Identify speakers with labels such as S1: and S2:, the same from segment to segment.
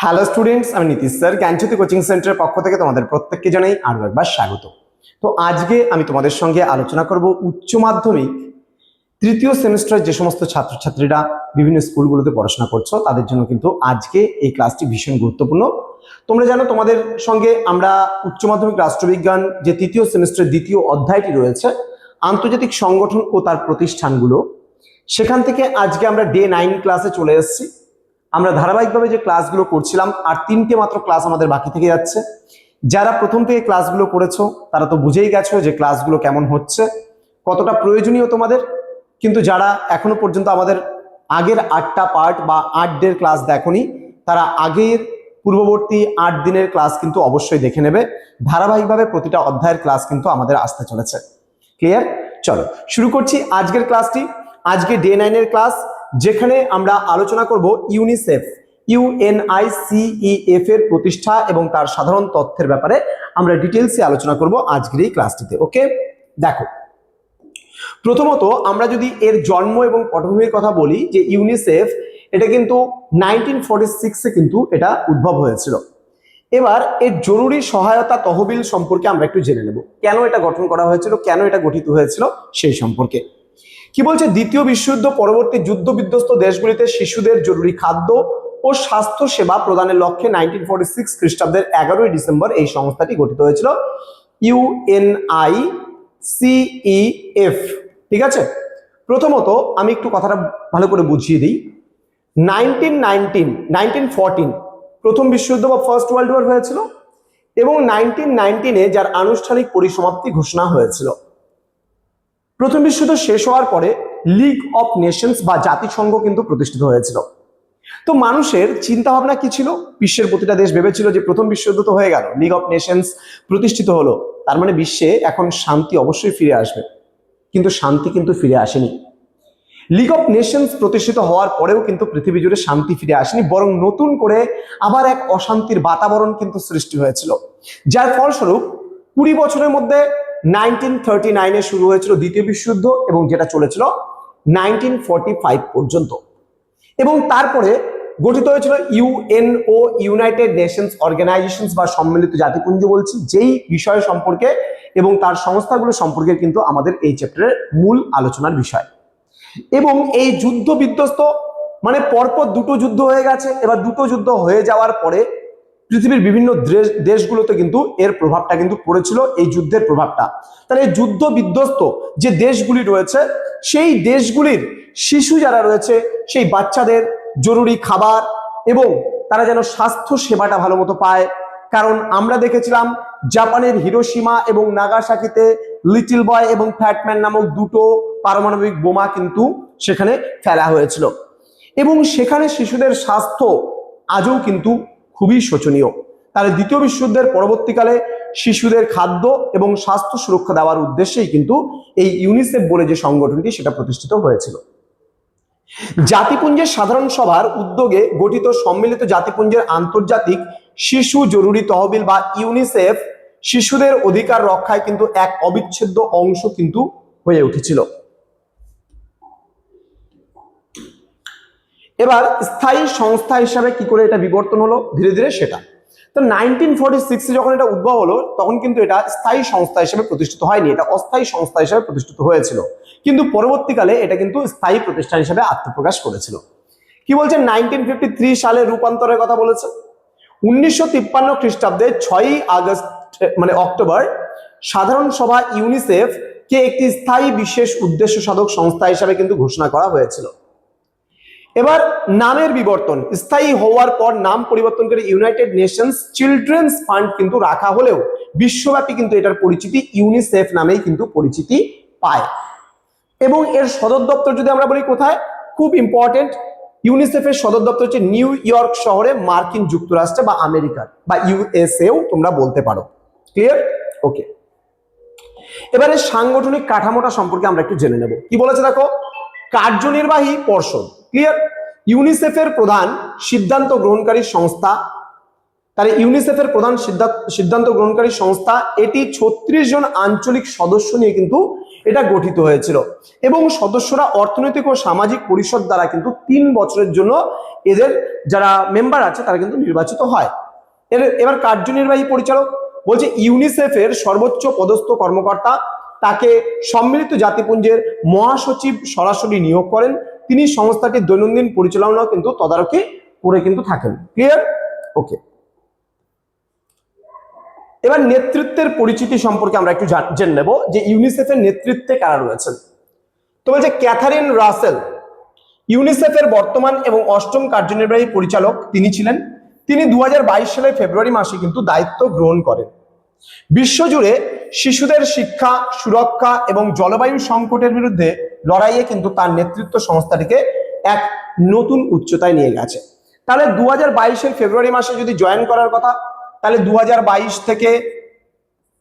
S1: Hello students, আমি Nitish sir জ্ঞানজ্যোতি coaching সেন্টারের পক্ষ থেকে তোমাদের প্রত্যেককে জানাই আরো একবার স্বাগত। তো আজকে আমি তোমাদের সঙ্গে আলোচনা করব উচ্চ মাধ্যমিক তৃতীয় সেমিস্টারের যে সমস্ত ছাত্রছাত্রীরা বিভিন্ন স্কুলগুলোতে পড়াশোনা করছো তাদের জন্য কিন্তু আজকে এই ক্লাসটি ভীষণ গুরুত্বপূর্ণ। তোমরা জানো তোমাদের সঙ্গে আমরা উচ্চ মাধ্যমিক রাষ্ট্রবিজ্ঞান যে তৃতীয় সেমিস্টারের দ্বিতীয় অধ্যায়টি রয়েছে আন্তর্জাতিক সংগঠন ও তার প্রতিষ্ঠানগুলো, সেখান থেকে আজকে আমরা ডে 9 ক্লাসে চলে এসেছি। আমরা ধারাবাহিকভাবে যে ক্লাসগুলো করছিলাম আর 3টে মাত্র ক্লাস আমাদের বাকি থেকে যাচ্ছে। যারা প্রথম থেকে ক্লাসগুলো করেছো তারা তো বুঝেই গেছো যে ক্লাসগুলো কেমন হচ্ছে, কতটা প্রয়োজনীয় তোমাদের। কিন্তু যারা এখনো পর্যন্ত আমাদের আগের 8টা পার্ট বা 8 ডের ক্লাস দেখোনি, তারা আগের পূর্ববর্তী 8 দিনের ক্লাস কিন্তু অবশ্যই দেখে নেবে। ধারাবাহিকভাবে প্রতিটা অধ্যায়ের ক্লাস কিন্তু আমাদের আসতে চলেছে। ক্লিয়ার? চলো শুরু করছি আজকের ক্লাসটি। আজকে ডে 9 এর ক্লাস, যেখানে আমরা আলোচনা করব ইউনিসেফ UNICEF এর প্রতিষ্ঠা এবং তার সাধারণ তথ্যের ব্যাপারে আমরা ডিটেলসে আলোচনা করব আজকের এই ক্লাসটিতে। ওকে, দেখো প্রথমত আমরা যদি এর জন্ম এবং পটভূমির কথা বলি, যে ইউনিসেফ এটা কিন্তু 1946-এ কিন্তু এটা উদ্ভব হয়েছিল। এবার এর জরুরি সহায়তা তহবিল সম্পর্কে আমরা একটু জেনে নেব, কেন এটা গঠন করা হয়েছিল, কেন এটা গঠিত হয়েছিল সেই সম্পর্কে। কি বলছে, দ্বিতীয় বিশ্বযুদ্ধ পরবর্তী যুদ্ধ বিধ্বস্ত দেশগুলিতে শিশুদের জরুরি খাদ্য ও স্বাস্থ্য সেবা প্রদানের লক্ষ্যে 1946 খ্রিস্টাব্দের 11ই ডিসেম্বর এই সংস্থাটি গঠিত হয়েছিল, UNICEF। ঠিক আছে, প্রথমত আমি একটু কথাটা ভালো করে বুঝিয়ে দিই। 1914 প্রথম বিশ্বযুদ্ধ বা ফার্স্ট ওয়ার্ল্ড ওয়ার হয়েছিল এবং 1919-এ যার আনুষ্ঠানিক পরিসমাপ্তি ঘোষণা হয়েছিল। প্রথম বিশ্বযুদ্ধ শেষ হওয়ার পরে লিগ অফ নেশনস বা জাতিসংঘ কিন্তু প্রতিষ্ঠিত হয়েছিল। তো মানুষের চিন্তা ভাবনা কি ছিল? বিশ্বের প্রতিটা দেশ ভেবেছিল যে প্রথম বিশ্বযুদ্ধ তো হয়ে গেল, লিগ অফ নেশনস প্রতিষ্ঠিত হলো, তার মানে বিশ্বে এখন শান্তি অবশ্যই ফিরে আসবে। কিন্তু শান্তি কিন্তু ফিরে আসেনি। লিগ অফ নেশনস প্রতিষ্ঠিত হওয়ার পরেও কিন্তু পৃথিবী জুড়ে শান্তি ফিরে আসেনি, বরং নতুন করে আবার এক অশান্তির বাতাবরণ কিন্তু সৃষ্টি হয়েছিল। যার ফলস্বরূপ 20 বছরের মধ্যে 1939-এ শুরু হয়েছিল দ্বিতীয় বিশ্বযুদ্ধ এবং যেটা চলেছিল 1945 পর্যন্ত। এবং তারপরে গঠিত হয়েছিল ইউএনও, ইউনাইটেড নেশনস অর্গানাইজেশনস বা সম্মিলিত জাতিপুঞ্জ বলছি, যেই বিষয় সম্পর্কে এবং তার সংস্থাগুলো সম্পর্কে কিন্তু আমাদের এই চ্যাপ্টারের মূল আলোচনার বিষয়। এবং এই যুদ্ধ বিধ্বস্ত মানে পরপর দুটো যুদ্ধ হয়ে গেছে। এবার দুটো যুদ্ধ হয়ে যাওয়ার পরে পৃথিবীর বিভিন্ন দেশগুলোতে কিন্তু এর প্রভাবটা কিন্তু পড়েছিল, এই যুদ্ধের প্রভাবটা। তাহলে এই যুদ্ধ বিধ্বস্ত যে দেশগুলি রয়েছে সেই দেশগুলির শিশু যারা রয়েছে সেই বাচ্চাদের জরুরি খাবার এবং তারা যেন স্বাস্থ্য সেবাটা ভালো মতো পায়। কারণ আমরা দেখেছিলাম জাপানের হিরোশিমা এবং নাগাসাকিতে লিটল বয় এবং ফ্যাটম্যান নামক দুটো পারমাণবিক বোমা কিন্তু সেখানে ফেলা হয়েছিল এবং সেখানে শিশুদের স্বাস্থ্য আজও কিন্তু খুবই শোচনীয়। তাহলে দ্বিতীয় বিশ্বযুদ্ধের পরবর্তীকালে শিশুদের খাদ্য এবং স্বাস্থ্য সুরক্ষা দেওয়ার উদ্দেশ্যেই কিন্তু এই ইউনিসেফ বলে যে সংগঠনটি সেটা প্রতিষ্ঠিত হয়েছিল। জাতিপুঞ্জের সাধারণ সভার উদ্যোগে গঠিত সম্মিলিত জাতিপুঞ্জের আন্তর্জাতিক শিশু জরুরি তহবিল বা ইউনিসেফ শিশুদের অধিকার রক্ষায় কিন্তু এক অবিচ্ছেদ্য অংশ কিন্তু হয়ে উঠেছিল। এবার স্থায়ী সংস্থা হিসাবে কি করে এটা বিবর্তন হলো ধীরে ধীরে সেটা তো 1946-এ যখন এটা উদ্ভব হলো তখন কিন্তু এটা স্থায়ী সংস্থা হিসেবে প্রতিষ্ঠিত হয়নি, এটা অস্থায়ী সংস্থা হিসেবে প্রতিষ্ঠিত হয়েছিল। কিন্তু পরবর্তীকালে এটা কিন্তু স্থায়ী প্রতিষ্ঠান হিসেবে আত্মপ্রকাশ করেছিল। কি বলছে, 1953 সালে রূপান্তরের কথা বলেছে। 1953 খ্রিস্টাব্দে 6ই আগস্ট মানে অক্টোবর সাধারণ সভা ইউনিসেফ কে একটি স্থায়ী বিশেষ উদ্দেশ্য সাধক সংস্থা হিসেবে কিন্তু ঘোষণা করা হয়েছিল। এবার নামের বিবর্তন, স্থায়ী হওয়ার পর নাম পরিবর্তন করে ইউনাইটেড নেশনস চিলড্রেন্স ফান্ড কিন্তু রাখা হলেও বিশ্বব্যাপী কিন্তু এটার পরিচিতি ইউনিসেফ নামেই কিন্তু পরিচিতি পায়। এবং এর সদর দপ্তর যদি আমরা বলি কোথায়, খুব ইম্পর্টেন্ট, ইউনিসেফের সদর দপ্তর হচ্ছে নিউ ইয়র্ক শহরে, মার্কিন যুক্তরাষ্ট্রে বা আমেরিকার বা ইউএসএও তোমরা বলতে পারো। ক্লিয়ার? ওকে, এবারে সাংগঠনিক কাঠামোটা সম্পর্কে আমরা একটু জেনে নেব। কি বলেছে দেখো, কার্যনির্বাহী পর্ষদ। ক্লিয়ার? ইউনিসেফের প্রধান সিদ্ধান্ত গ্রহণকারী সংস্থা। তাহলে ইউনিসেফের প্রধান সিদ্ধান্ত গ্রহণকারী সংস্থা, এটি 36 জন আঞ্চলিক সদস্য নিয়ে কিন্তু এটা গঠিত হয়েছিল এবং সদস্যরা অর্থনৈতিক ও সামাজিক পরিষদ দ্বারা কিন্তু 3 বছরের জন্য এদের যারা মেম্বার আছে তারা কিন্তু নির্বাচিত হয়। এবার কার্যনির্বাহী পরিচালক বলছে ইউনিসেফের সর্বোচ্চ পদস্থ কর্মকর্তা তাকে সম্মিলিত জাতিপুঞ্জের মহাসচিব সরাসরি নিয়োগ করেন, তিনি সংস্থাটির দৈনন্দিন পরিচালনা কিন্তু তদারকি করে কিন্তু থাকেন। ক্লিয়ার? ওকে, এবার নেতৃত্বের পরিচিতি সম্পর্কে আমরা একটু জেনে নেব যে ইউনিসেফের নেতৃত্বে কারা রয়েছেন। তো বলছে ক্যাথারিন রাসেল ইউনিসেফের বর্তমান এবং 8ম কার্যনির্বাহী পরিচালক তিনি ছিলেন। তিনি 2022 সালের ফেব্রুয়ারি মাসে কিন্তু দায়িত্ব গ্রহণ করেন। বিশ্বজুড়ে শিশুদের শিক্ষা, সুরক্ষা এবং জলবায়ু সংকটের বিরুদ্ধে লড়াইয়ে কিন্তু তার নেতৃত্ব সংস্থাটিকে এক নতুন উচ্চতায় নিয়ে গেছে। তাহলে 2022 ফেব্রুয়ারি মাসে যদি জয়েন করার কথা, তাহলে 2022 থেকে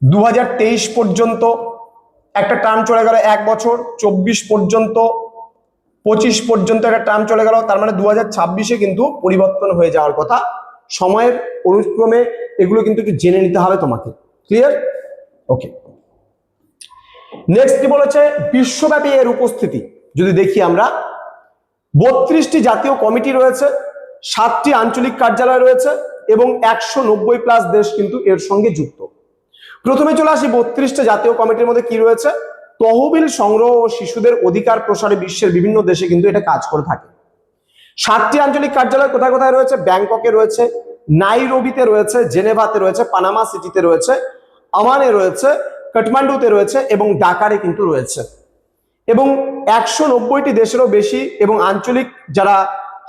S1: 2023 পর্যন্ত একটা টার্ম চলে গেল 1 বছর, 24 পর্যন্ত 25 পর্যন্ত একটা টার্ম চলে গেল, তার মানে 2026-এ কিন্তু পরিবর্তন হয়ে যাওয়ার কথা। সময়ের অনুক্রমে এগুলো কিন্তু একটু জেনে নিতে হবে তোমাকে। ক্লিয়ার? ওকে, নেক্সট কি বলেছে বিশ্বব্যাপী এর উপস্থিতি যদি দেখি আমরা 32টি জাতীয় কমিটি রয়েছে, 7টি আঞ্চলিক কার্যালয় রয়েছে এবং 190+ দেশ কিন্তু এর সঙ্গে যুক্ত। প্রথমে চলে আসি 32টা জাতীয় কমিটির মধ্যে কি রয়েছে, তহবিল সংগ্রহ ও শিশুদের অধিকার প্রসারে বিশ্বের বিভিন্ন দেশে কিন্তু এটা কাজ করে থাকে। 7টি আঞ্চলিক কার্যালয় কোথায় কোথায় রয়েছে, ব্যাংককে রয়েছে, নাইরোবিতে রয়েছে, জেনেভাতে রয়েছে, পানামা সিটিতে রয়েছে, আমানে রয়েছে, কাঠমান্ডুতে রয়েছে এবং ঢাকারে কিন্তু রয়েছে। এবং 190টি দেশেরও বেশি এবং আঞ্চলিক যারা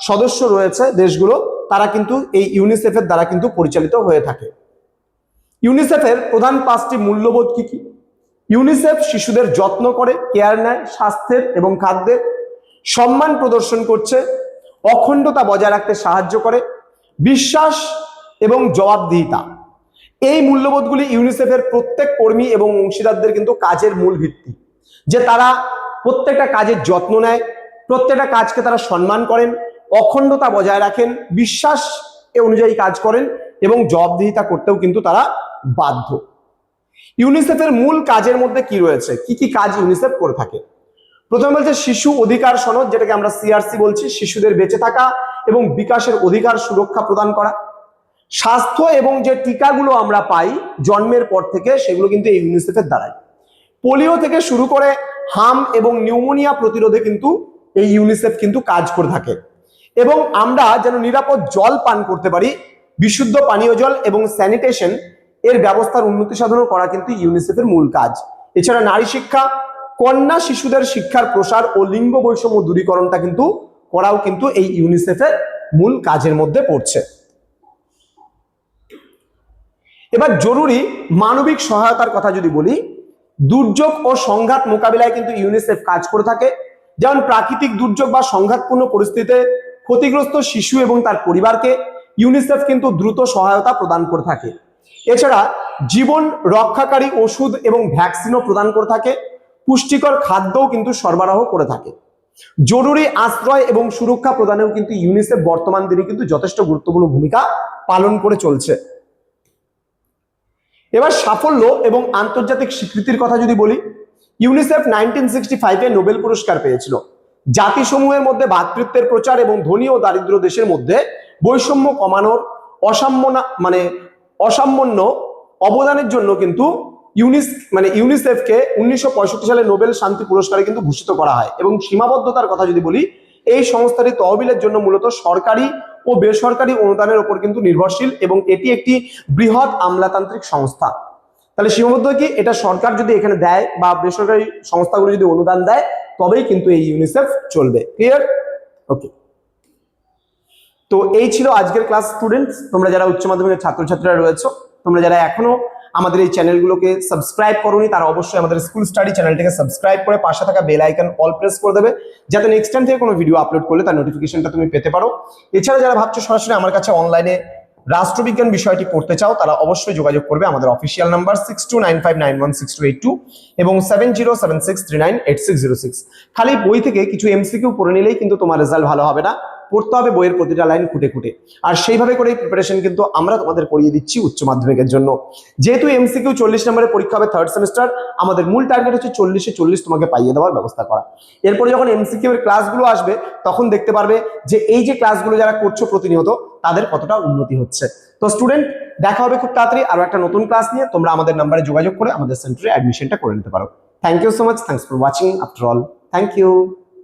S1: সদস্য রয়েছে দেশগুলো তারা কিন্তু এই ইউনিসেফের দ্বারা কিন্তু পরিচালিত হয়ে থাকে। ইউনিসেফের প্রধান 5টি মূল্যবোধ কি কি? ইউনিসেফ শিশুদের যত্ন করে, কেয়ার নেয়, স্বাস্থ্যের এবং খাদ্যের, সম্মান প্রদর্শন করছে, অখণ্ডতা বজায় রাখতে সাহায্য করে, বিশ্বাস এবং জবাবদিহিতা। এই মূল্যবোধগুলি ইউনিসেফের প্রত্যেক কর্মী এবং অংশীদারদের কিন্তু কাজের মূল ভিত্তি, যে তারা প্রত্যেকটা কাজের যত্ন নেয়, প্রত্যেকটা কাজকে তারা সম্মান করেন, অখণ্ডতা বজায় রাখেন, বিশ্বাস অনুযায়ী কাজ করেন এবং জবাবদিহিতা করতেও কিন্তু তারা বাধ্য। ইউনিসেফের মূল কাজের মধ্যে কি রয়েছে, কি কি কাজ ইউনিসেফ করে থাকে? প্রথমে বলছে শিশু অধিকার সনদ, যেটাকে আমরা সিআরসি বলছি, শিশুদের বেঁচে থাকা এবং বিকাশের অধিকার সুরক্ষা প্রদান করা। স্বাস্থ্য এবং যে টিকাগুলো আমরা পাই জন্মের পর থেকে সেগুলো কিন্তু এই ইউনিসেফের দ্বারাই। পোলিও থেকে শুরু করে হাম এবং নিউমোনিয়া প্রতিরোধে কিন্তু এই ইউনিসেফ কিন্তু কাজ করে থাকে। এবং আমরা যেন নিরাপদ জল পান করতে পারি, বিশুদ্ধ পানীয় জল এবং স্যানিটেশন এর ব্যবস্থার উন্নতি সাধন করা কিন্তু ইউনিসেফের মূল কাজ। এছাড়া নারী শিক্ষা, কন্যা শিশুদের শিক্ষার প্রসার ও লিঙ্গ বৈষম্য দূরীকরণটা কিন্তু করাও কিন্তু এই ইউনিসেফের মূল কাজের মধ্যে পড়ছে। এবার জরুরি মানবিক সহায়তার কথা যদি বলি, দুর্যোগ ও সংঘাত মোকাবিলায় কিন্তু ইউনিসেফ কাজ করে থাকে। যেমন প্রাকৃতিক দুর্যোগ বা সংঘাতপূর্ণ পরিস্থিতিতে ক্ষতিগ্রস্ত শিশু এবং তার পরিবারকে ইউনিসেফ কিন্তু দ্রুত সহায়তা প্রদান করে থাকে। এছাড়া জীবন রক্ষাকারী ওষুধ এবং ভ্যাকসিনও প্রদান করে থাকে, পুষ্টিকর খাদ্যও কিন্তু সরবরাহ করে থাকে। জরুরি আশ্রয় এবং সুরক্ষা প্রদানেও কিন্তু ইউনিসেফ বর্তমান দিনে কিন্তু যথেষ্ট গুরুত্বপূর্ণ ভূমিকা পালন করে চলছে। এবার সাফল্য এবং আন্তর্জাতিক স্বীকৃতির কথা যদি বলি, ইউনিসেফ 1965-এ নোবেল পুরস্কার পেয়েছিল। জাতিসমূহের মধ্যে ভ্রাতৃত্বের প্রচার এবং ধনী ও দারিদ্র দেশের মধ্যে বৈষম্য কমানোর অসামান্য অবদানের জন্য কিন্তু ইউনিসেফকে 1965 সালে নোবেল শান্তি পুরস্কারে কিন্তু ভূষিত করা হয়। এবং সীমাবদ্ধতার কথা যদি বলি, এই সংস্থাটি তহবিলের জন্য মূলত সরকারি ও বেসরকারি অনুদানের উপর কিন্তু নির্ভরশীল এবং এটি একটি বৃহৎ আমলাতান্ত্রিক সংস্থা। তাহলে সীমাবদ্ধ কি, এটা সরকার যদি এখানে দেয় বা বেসরকারি সংস্থাগুলো যদি অনুদান দেয় তবেই কিন্তু এই ইউনিসেফ চলবে। ক্লিয়ার? ওকে, তো এই ছিল আজকের ক্লাস। স্টুডেন্টস, তোমরা যারা উচ্চ মাধ্যমিকের ছাত্রছাত্রীরা রয়েছে, তোমরা যারা এখনো আমাদের এই চ্যানেলগুলোকে সাবস্ক্রাইব করোনি তারা অবশ্যই আমাদের স্কুল স্টাডি চ্যানেলটিকে সাবস্ক্রাইব করে পাশে থাকা বেল আইকন অল প্রেস করে দেবে, যাতে নেক্সট টাইম থেকে কোনো ভিডিও আপলোড করলে তার নোটিফিকেশনটা তুমি পেতে পারো। এছাড়া যারা ভাবছো সরাসরি আমার কাছে অনলাইনে রাষ্ট্রবিজ্ঞান বিষয়টি পড়তে চাও তারা অবশ্যই যোগাযোগ করবে আমাদের অফিসিয়াল নাম্বার 6295916282 এবং 7076398606। খালি বই থেকে কিছু এমসিকিউ পড়ে নিলেই কিন্তু তোমার রেজাল্ট ভালো হবে না, পড়তে হবে বইয়ের প্রতিটা লাইন খুঁটে খুঁটে। আর সেইভাবে করে প্রিপারেশন কিন্তু আমরা তোমাদের করিয়ে দিচ্ছি উচ্চ মাধ্যমিকের জন্য। যেহেতু এমসিকিউ 40 নম্বরের পরীক্ষা হবে থার্ড সেমিস্টার, আমাদের মূল টার্গেট হচ্ছে 40-এ 40 তোমাকে পাইয়ে দেওয়ার ব্যবস্থা করা। এরপরে যখন এমসিকিউ এর ক্লাসগুলো আসবে তখন দেখতে পারবে যে এই যে ক্লাসগুলো যারা করছো প্রতিনিয়ত তাদের কতটা উন্নতি হচ্ছে। তো স্টুডেন্ট, দেখা হবে খুব তাড়াতাড়ি আরো একটা নতুন ক্লাস নিয়ে। তোমরা আমাদের নাম্বারে যোগাযোগ করে আমাদের সেন্টারে অ্যাডমিশনটা করে নিতে পারো। Thank you so much, thanks for watching after all, thank you.